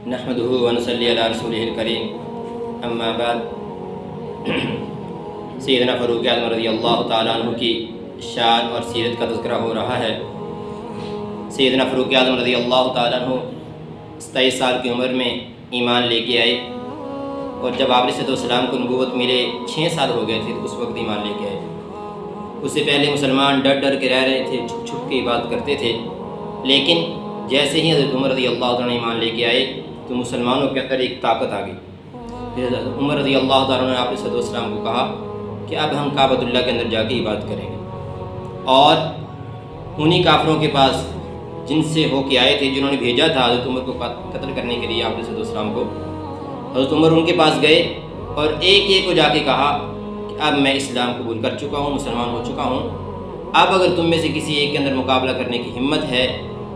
نحمدہ ونصلی علی رسولہ الکریم، اما بعد۔ سیدنا فاروق اعظم رضی اللہ تعالیٰ عنہ کی شان اور سیرت کا تذکرہ ہو رہا ہے۔ سیدنا فاروق اعظم رضی اللہ تعالیٰ عنہ 27 سال کی عمر میں ایمان لے کے آئے، اور جب آپ علیہ السلام کو نبوت ملے 6 سال ہو گئے تھے تو اس وقت ایمان لے کے آئے۔ اس سے پہلے مسلمان ڈر ڈر کے رہ رہے تھے، چھپ چھپ کے عبادت کرتے تھے، لیکن جیسے ہی حضرت عمر رضی اللہ تعالیٰ نے ایمان لے کے آئے تو مسلمانوں کے اندر ایک طاقت آ گئی۔ پھر حضرت عمر رضی اللہ تعالیٰ نے آپ علیہ السلام کو کہا کہ اب ہم کعبۃ اللہ کے اندر جا کے عبادت کریں گے، اور انہی کافروں کے پاس جن سے ہو کے آئے تھے، جنہوں نے بھیجا تھا حضرت عمر کو قتل کرنے کے لیے آپ علیہ السلام کو، حضرت عمر ان کے پاس گئے اور ایک ایک کو جا کے کہا کہ اب میں اسلام قبول کر چکا ہوں، مسلمان ہو چکا ہوں، اب اگر تم میں سے کسی ایک کے اندر مقابلہ کرنے کی ہمت ہے،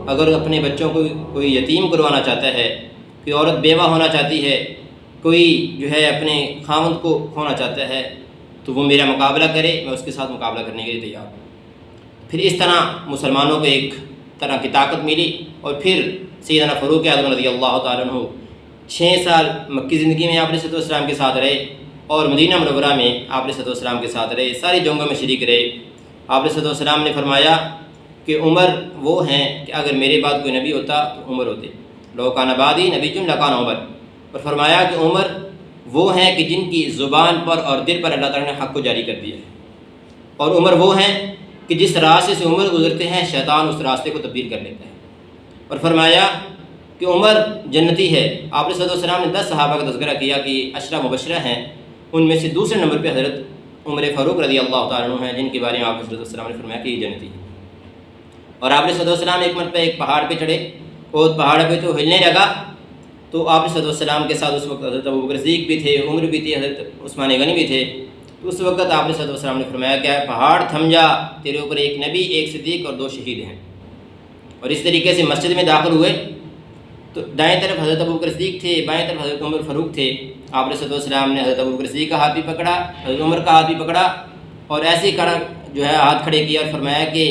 اگر اپنے بچوں کو کوئی یتیم کروانا چاہتا ہے، کوئی عورت بیوہ ہونا چاہتی ہے، کوئی جو ہے اپنے خاوند کو کھونا چاہتا ہے، تو وہ میرا مقابلہ کرے، میں اس کے ساتھ مقابلہ کرنے کے لیے تیار ہوں۔ پھر اس طرح مسلمانوں کو ایک طرح کی طاقت ملی، اور پھر سیدنا فاروق اعظم رضی اللہ تعالیٰ عنہ 6 سال مکی زندگی میں آپ علیہ السلام کے ساتھ رہے، اور مدینہ منورہ میں آپ علیہ السلام کے ساتھ رہے، ساری جنگوں میں شریک رہے۔ آپ علیہ السلام نے فرمایا کہ عمر وہ ہیں کہ اگر میرے بعد کوئی نبی ہوتا تو عمر ہوتے، لو کان بعدی نبی لکان عمر۔ اور فرمایا کہ عمر وہ ہیں کہ جن کی زبان پر اور دل پر اللہ تعالیٰ نے حق کو جاری کر دیا ہے، اور عمر وہ ہیں کہ جس راستے سے عمر گزرتے ہیں شیطان اس راستے کو تبدیل کر لیتا ہے۔ اور فرمایا کہ عمر جنتی ہے۔ آپ علیہ السلام نے 10 صحابہ کا تذکرہ کیا کہ 10 مبشرہ ہیں، ان میں سے دوسرے نمبر پہ حضرت عمر فاروق رضی اللہ تعالیٰ عنہ ہیں، جن کے بارے میں آپ علیہ السلام نے فرمایا کہ یہ جنتی ہے۔ اور آپ علیہ السلام ایک مرتبہ ایک پہاڑ پہ چڑھے، اور پہاڑ پہ تو ہلنے لگا، تو آپ علیہ السلام کے ساتھ اس وقت حضرت ابوبکر صدیق بھی تھے، عمر بھی تھی، حضرت عثمان غنی بھی تھے۔ تو اس وقت آپ علیہ السلام نے فرمایا کہ پہاڑ تھم جا، تیرے اوپر ایک نبی، ایک صدیق اور 2 شہید ہیں۔ اور اس طریقے سے مسجد میں داخل ہوئے تو دائیں طرف حضرت ابوبکر صدیق تھے، بائیں طرف حضرت عمر فاروق تھے۔ آپ علیہ السلام نے حضرت ابوبکر صدیق کا ہاتھ بھی پکڑا، حضرت عمر کا ہاتھ بھی پکڑا، اور ایسے ہی کھڑا جو ہے ہاتھ کھڑے کیا، اور فرمایا کہ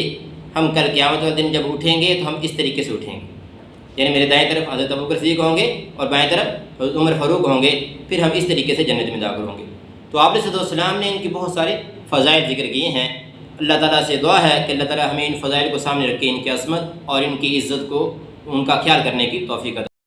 ہم کل قیامت والے دن جب اٹھیں گے تو ہم اس طریقے سے اٹھیں گے، یعنی میرے دائیں طرف حضرت ابوبکر صدیق ہوں گے اور بائیں طرف حضرت عمر فاروق ہوں گے، پھر ہم اس طریقے سے جنت میں داخل ہوں گے۔ تو آپ علیہ السلام نے ان کی بہت سارے فضائل ذکر کیے ہیں۔ اللہ تعالیٰ سے دعا ہے کہ اللہ تعالیٰ ہمیں ان فضائل کو سامنے رکھ کے ان کی عظمت اور ان کی عزت کو، ان کا خیال کرنے کی توفیق عطا